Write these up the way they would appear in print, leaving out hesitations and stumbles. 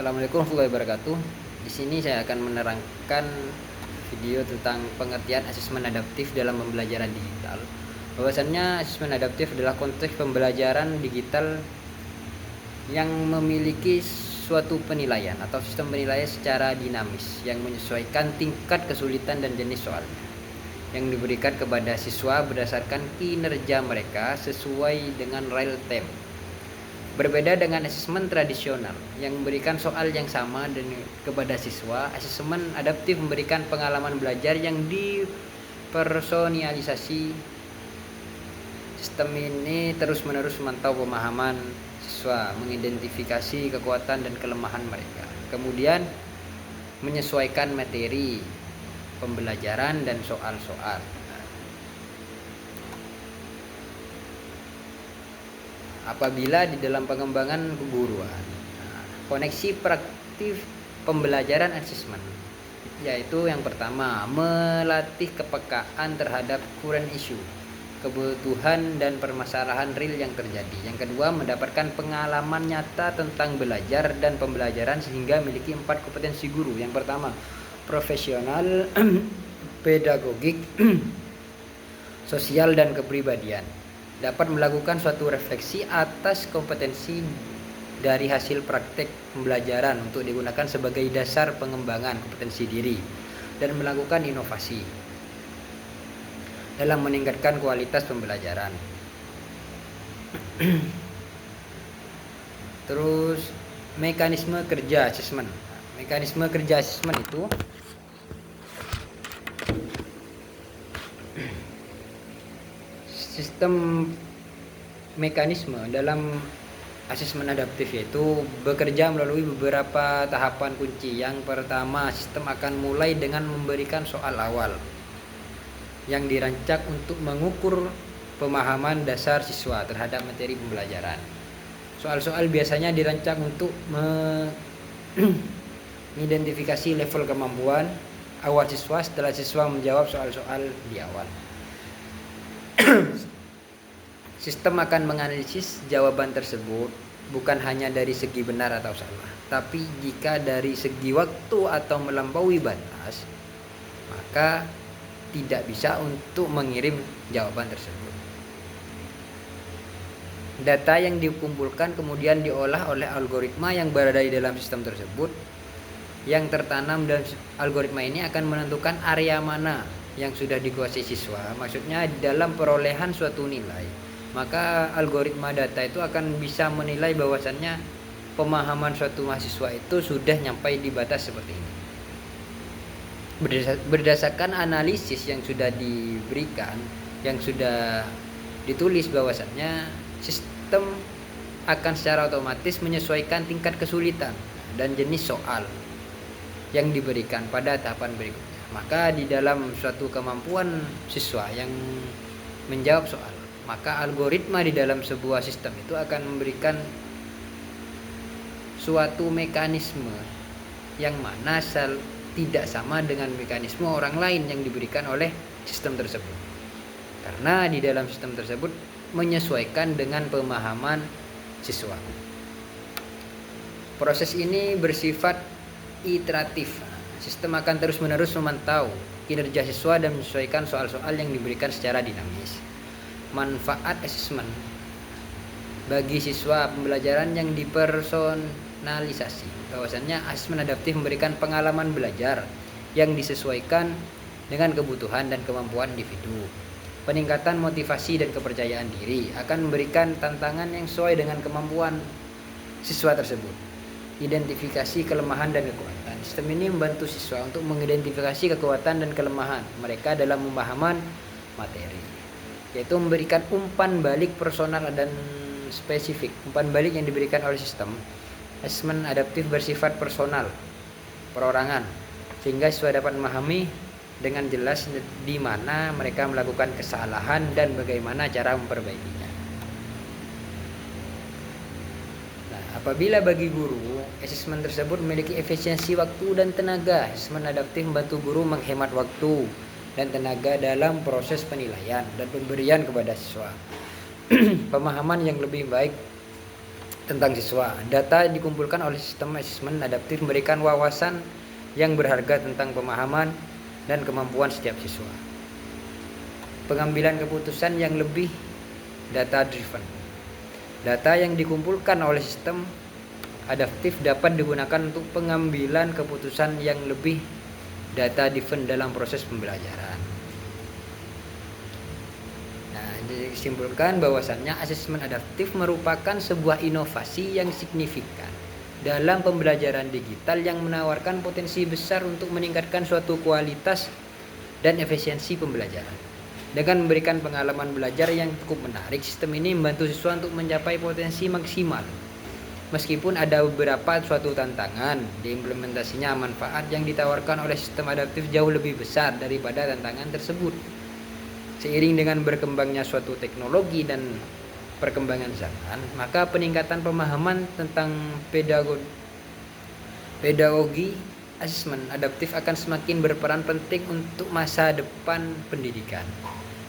Assalamualaikum warahmatullahi wabarakatuh. Di sini saya akan menerangkan video tentang pengertian asesmen adaptif dalam pembelajaran digital. Bahwasannya asesmen adaptif adalah konteks pembelajaran digital yang memiliki suatu penilaian atau sistem penilaian secara dinamis yang menyesuaikan tingkat kesulitan dan jenis soalnya, yang diberikan kepada siswa berdasarkan kinerja mereka sesuai dengan real time. Berbeda dengan asesmen tradisional yang memberikan soal yang sama dan kepada siswa, asesmen adaptif memberikan pengalaman belajar yang dipersonalisasi. Sistem ini terus-menerus memantau pemahaman siswa, mengidentifikasi kekuatan dan kelemahan mereka, kemudian menyesuaikan materi pembelajaran dan soal-soal. Apabila di dalam pengembangan keguruan, koneksi praktik pembelajaran asesmen, yaitu yang pertama, melatih kepekaan terhadap current issue, kebutuhan dan permasalahan real yang terjadi. Yang kedua, mendapatkan pengalaman nyata tentang belajar dan pembelajaran sehingga memiliki 4 kompetensi guru. Yang pertama, profesional, pedagogik, sosial dan kepribadian. Dapat melakukan suatu refleksi atas kompetensi dari hasil praktek pembelajaran untuk digunakan sebagai dasar pengembangan kompetensi diri dan melakukan inovasi dalam meningkatkan kualitas pembelajaran. Terus mekanisme kerja asesmen. Mekanisme kerja asesmen itu sistem mekanisme dalam asesmen adaptif, yaitu bekerja melalui beberapa tahapan kunci. Yang pertama, sistem akan mulai dengan memberikan soal awal yang dirancang untuk mengukur pemahaman dasar siswa terhadap materi pembelajaran. Soal-soal biasanya dirancang untuk mengidentifikasi level kemampuan awal siswa setelah siswa menjawab soal-soal di awal. Sistem akan menganalisis jawaban tersebut bukan hanya dari segi benar atau salah, tapi jika dari segi waktu atau melampaui batas, maka tidak bisa untuk mengirim jawaban tersebut. Data yang dikumpulkan kemudian diolah oleh algoritma yang berada di dalam sistem tersebut. Yang tertanam dalam algoritma ini akan menentukan area mana yang sudah dikuasai siswa, maksudnya dalam perolehan suatu nilai. Maka algoritma data itu akan bisa menilai bahwasannya pemahaman suatu mahasiswa itu sudah nyampai di batas seperti ini. Berdasarkan analisis yang sudah diberikan, yang sudah ditulis, bahwasannya sistem akan secara otomatis menyesuaikan tingkat kesulitan dan jenis soal yang diberikan pada tahapan berikutnya. Maka di dalam suatu kemampuan siswa yang menjawab soal, maka algoritma di dalam sebuah sistem itu akan memberikan suatu mekanisme yang mana tidak sama dengan mekanisme orang lain yang diberikan oleh sistem tersebut, karena di dalam sistem tersebut menyesuaikan dengan pemahaman siswa. Proses ini bersifat iteratif. Sistem akan terus-menerus memantau kinerja siswa dan menyesuaikan soal-soal yang diberikan secara dinamis. Manfaat asesmen bagi siswa pembelajaran yang dipersonalisasi. Bahwasannya asesmen adaptif memberikan pengalaman belajar yang disesuaikan dengan kebutuhan dan kemampuan individu. Peningkatan motivasi dan kepercayaan diri akan memberikan tantangan yang sesuai dengan kemampuan siswa tersebut. Identifikasi kelemahan dan kekuatan. Sistem ini membantu siswa untuk mengidentifikasi kekuatan dan kelemahan mereka dalam pemahaman materi, yaitu memberikan umpan balik personal dan spesifik. Umpan balik yang diberikan oleh sistem asesmen adaptif bersifat personal, perorangan, sehingga siswa dapat memahami dengan jelas di mana mereka melakukan kesalahan dan bagaimana cara memperbaikinya. Nah, apabila bagi guru asesmen tersebut memiliki efisiensi waktu dan tenaga, asesmen adaptif membantu guru menghemat waktu dan tenaga dalam proses penilaian dan pemberian kepada siswa. Pemahaman yang lebih baik tentang siswa. Data dikumpulkan oleh sistem asesmen adaptif memberikan wawasan yang berharga tentang pemahaman dan kemampuan setiap siswa. Pengambilan keputusan yang lebih data driven. Data yang dikumpulkan oleh sistem adaptif dapat digunakan untuk pengambilan keputusan yang lebih data driven dalam proses pembelajaran. Nah, disimpulkan bahwasannya asesmen adaptif merupakan sebuah inovasi yang signifikan dalam pembelajaran digital yang menawarkan potensi besar untuk meningkatkan suatu kualitas dan efisiensi pembelajaran. Dengan memberikan pengalaman belajar yang cukup menarik, sistem ini membantu siswa untuk mencapai potensi maksimal. Meskipun ada beberapa suatu tantangan, diimplementasinya manfaat yang ditawarkan oleh sistem adaptif jauh lebih besar daripada tantangan tersebut. Seiring dengan berkembangnya suatu teknologi dan perkembangan zaman, maka peningkatan pemahaman tentang pedagogi asesmen adaptif akan semakin berperan penting untuk masa depan pendidikan.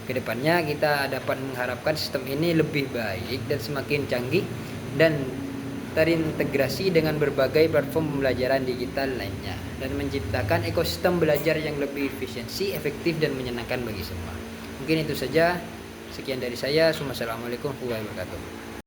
Kedepannya kita dapat mengharapkan sistem ini lebih baik dan semakin canggih dan terintegrasi dengan berbagai platform pembelajaran digital lainnya dan menciptakan ekosistem belajar yang lebih efisiensi, efektif dan menyenangkan bagi semua. Mungkin itu saja. Sekian dari saya. Assalamualaikum warahmatullahi wabarakatuh.